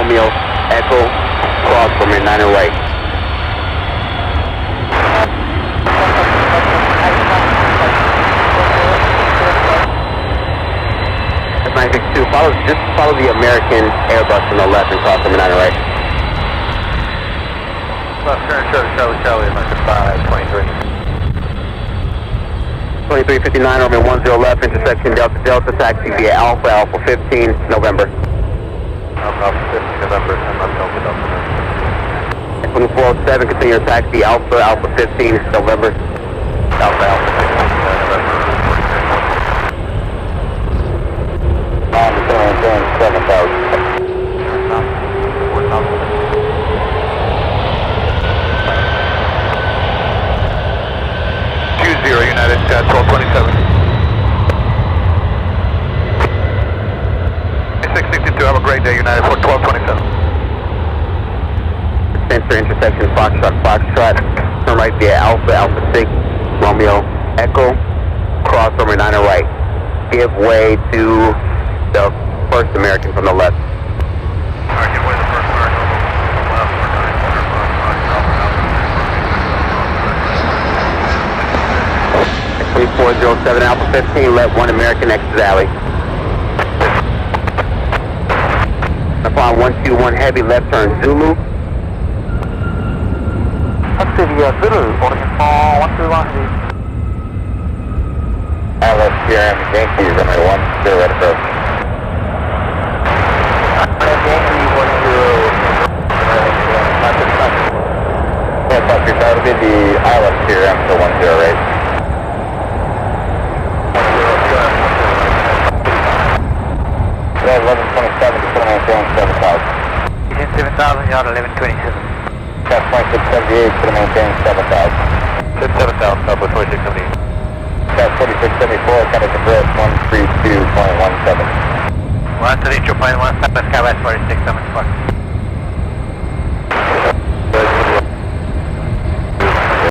Romeo, Echo, cross from your 9 and right. That's 962, just follow the American Airbus from the left and cross from your 9 and right. Left turn, Charlie, American 523. 2359, Romeo 10 left, intersection Delta Delta, taxi via Alpha, Alpha 15, November. Alpha 15, November, and left Delta Delta. 2407, continue your taxi, Alpha, Alpha 15, November. Alpha, Alpha 15, November. 7,000. 20 United, 1227. 662, have a great day, United, for 1227. Center intersection, Foxtrot, turn right via Alpha, Alpha 6, Romeo, Echo, cross from your 9 and right. Give way to the first American from the left. Alright, give way to the first American from the left, for 2407, Alpha 15, let 1 American exit alley. Upon 121 heavy left turn Zulu. That's the Zulu, Oregon 121 heavy. Alice here, Yankees, runway 10 right approach. Yankee 10. Yeah, Fox, that would be the Alice here, after 10 right. Yeah, 1127 to maintain 7,000. He's in 7,000, yard 1127. Got 2678 to maintain 7,000. 7,000, up with 2678. Got 4674, kind of compress 132.17. Well, that's the Intro Plane 1, Skywest 46, 7 o'clock.